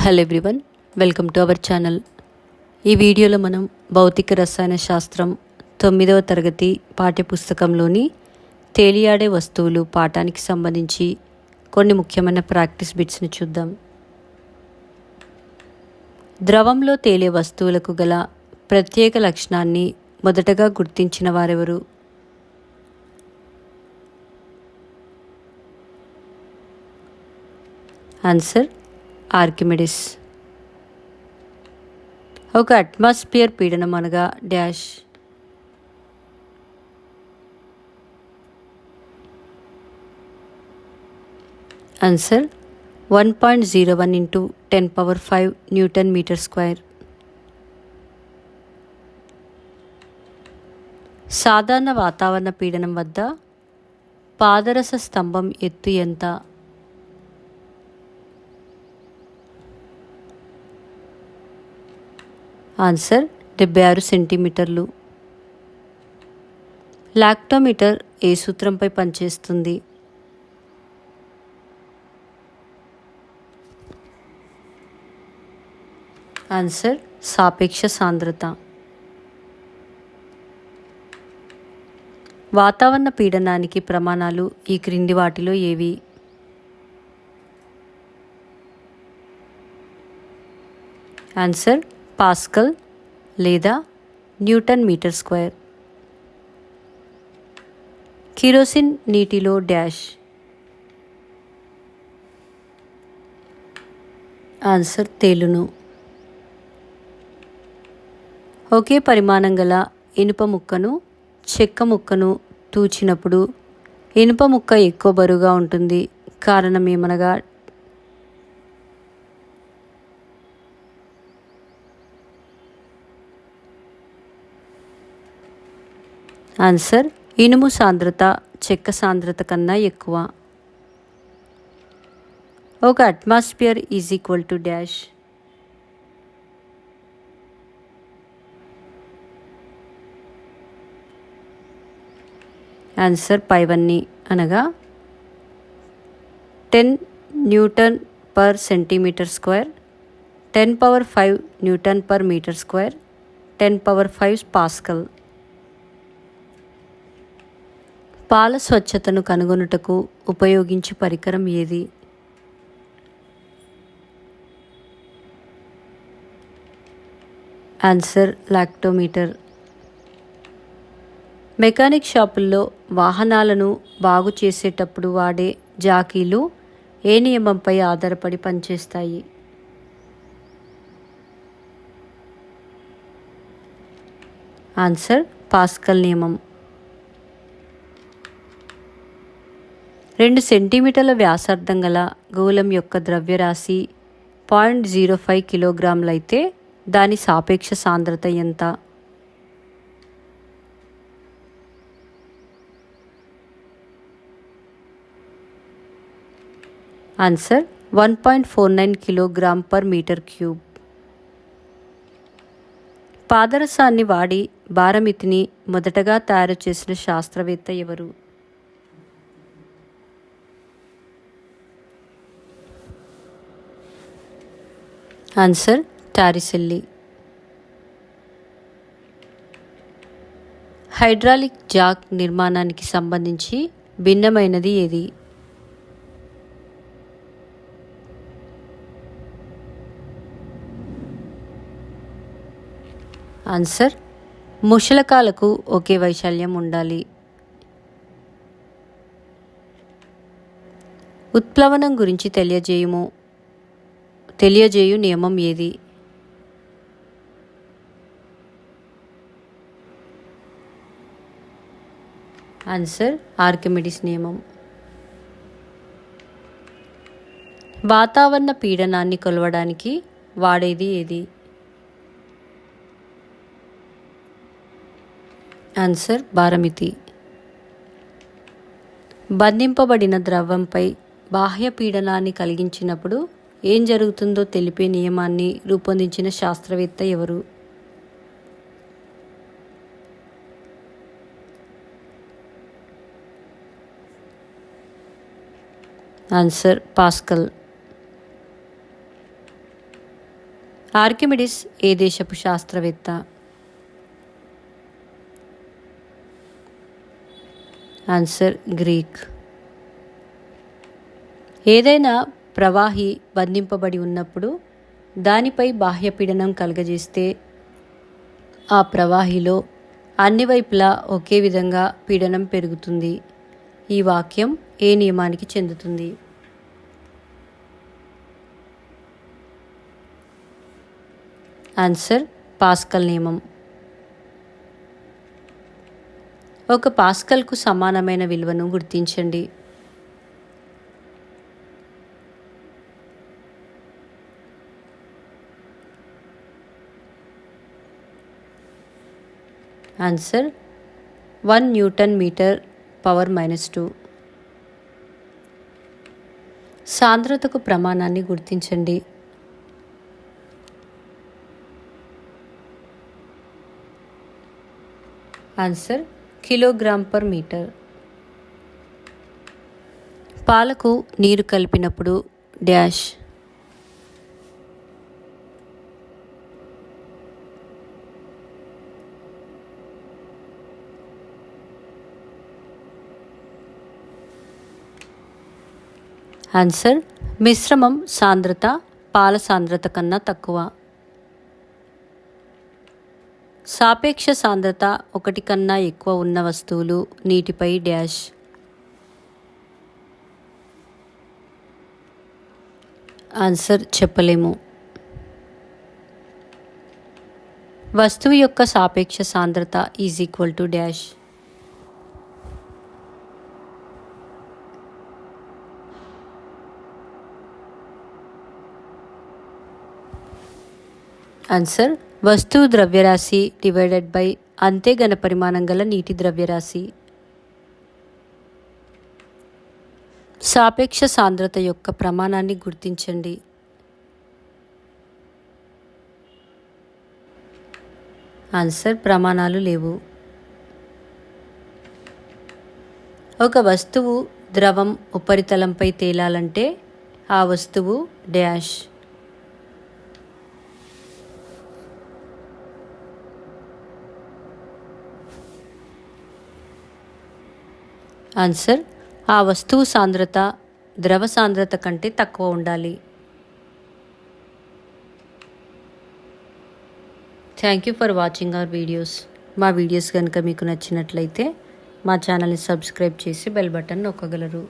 Hello everyone, welcome to our channel. ఈ వీడియోలో మనం భౌతిక రసాయన శాస్త్రం 9వ తరగతి పాఠ్యపుస్తకంలోని తేలియాడే వస్తువులు పాఠానికి సంబంధించి కొన్ని ముఖ్యమైన ప్రాక్టీస్ బిట్స్ని చూద్దాం. ద్రవంలో తేలే వస్తువులకు గల ప్రత్యేక లక్షణాన్ని మొదటగా గుర్తించిన వారెవరు? Answer Archimedes. ఒక అట్మాస్ఫియర్ పీడనం అనగా dash. Answer 1.01 into 10⁵ newton metre square. సాధారణ వాతావరణ పీడనం వద్ద పాదరస స్తంభం ఎత్తు ఎంత? ఆన్సర్ 76 సెంటీమీటర్లు. లాక్టోమీటర్ ఏ సూత్రంపై పనిచేస్తుంది? ఆన్సర్ సాపేక్ష సాంద్రత. వాతావరణ పీడనానికి ప్రమాణాలు ఈ క్రింది వాటిలో ఏవి? ఆన్సర్ పాస్కల్ లేదా న్యూటన్ మీటర్ స్క్వేర్. కిరోసిన్ నీటిలో డాష్. ఆన్సర్ తేలును. ఒకే పరిమాణం గల ఇనుప ముక్కను చెక్క ముక్కను తూచినప్పుడు ఇనుప ముక్క ఎక్కువ బరువుగా ఉంటుంది. కారణం ఏమనగా? ఆన్సర్ ఇనుము సాంద్రత చెక్క సాంద్రత కన్నా ఎక్కువ. ఒక atmosphere is equal to dash. Answer పైవన్నీ అనగా 10 newton per centimetre square, 10⁵ newton per metre square, 10⁵ pascal. పాల స్వచ్ఛతను కనుగొనుటకు ఉపయోగించే పరికరం ఏది? Answer lactometer. మెకానిక్ షాపుల్లో వాహనాలను బాగు చేసేటప్పుడు వాడే జాకీలు ఏ నియమంపై ఆధారపడి పనిచేస్తాయి? ఆన్సర్ పాస్కల్ నియమం. 2 సెంటీమీటర్ల వ్యాసార్థం గల గోళం యొక్క ద్రవ్యరాశి 0.05 కిలోగ్రాములైతే దాని సాపేక్ష సాంద్రత ఎంత? Answer 1.49 kilogram per metre cube. పాదరసాన్ని వాడి భారమితిని మొదటగా తయారు చేసిన శాస్త్రవేత్త ఎవరు? Answer Torricelli. హైడ్రాలిక్ జాక్ నిర్మాణానికి సంబంధించి భిన్నమైనది ఏది? ఆన్సర్ ముషలకాలకు ఒకే వైశాల్యం ఉండాలి. ఉత్ప్లవనం గురించి తెలియజేయు నియమం ఏది? ఆన్సర్ ఆర్కిమిడిస్ నియమం. వాతావరణ పీడనాన్ని కొలవడానికి వాడేది ఏది? ఆన్సర్ భారమితి. బంధింపబడిన ద్రవంపై బాహ్య పీడనాన్ని కలిగించినప్పుడు ఏం జరుగుతుందో తెలిపే నియమాన్ని రూపొందించిన శాస్త్రవేత్త ఎవరు? Answer pascal. ఆర్కిమిడిస్ ఏ దేశపు శాస్త్రవేత్త? Answer Greek. ఏదైనా ప్రవాహి బంధింపబడి ఉన్నప్పుడు దానిపై బాహ్య పీడనం కలుగజేస్తే ఆ ప్రవాహిలో అన్ని వైపులా ఒకే విధంగా పీడనం పెరుగుతుంది. ఈ వాక్యం ఏ నియమానికి చెందుతుంది? ఆన్సర్ పాస్కల్ నియమం. ఒక పాస్కల్కు సమానమైన విలువను గుర్తించండి. Answer 1 newton metre power -2. సాంద్రతకు ప్రమాణాన్ని గుర్తించండి. Answer kilogram per metre. పాలకు నీరు కలిపినప్పుడు డాష్. ఆన్సర్ మిశ్రమం సాంద్రత పాల సాంద్రత కన్నా తక్కువ. సాపేక్ష సాంద్రత 1 కన్నా ఎక్కువ ఉన్న వస్తువులు నీటిపై డాష్. ఆన్సర్ చెప్పలేము. వస్తువు యొక్క సాపేక్ష సాంద్రత = డాష్. ఆన్సర్ వస్తువు ద్రవ్యరాశి డివైడెడ్ బై అంతే ఘనపరిమాణం గల నీటి ద్రవ్యరాశి. సాపేక్ష సాంద్రత యొక్క ప్రమాణాన్ని గుర్తించండి. ఆన్సర్ ప్రమాణాలు లేవు. ఒక వస్తువు ద్రవం ఉపరితలంపై తేలాలంటే ఆ వస్తువు డాష్. ఆన్సర్ ఆ వస్తువు సాంద్రత ద్రవ సాంద్రత కంటే తక్కువ ఉండాలి. Thank you for watching our videos. మా వీడియోస్ కనుక మీకు నచ్చినట్లయితే మా ఛానల్ని సబ్స్క్రైబ్ చేసి బెల్ బటన్ నొక్కగలరు.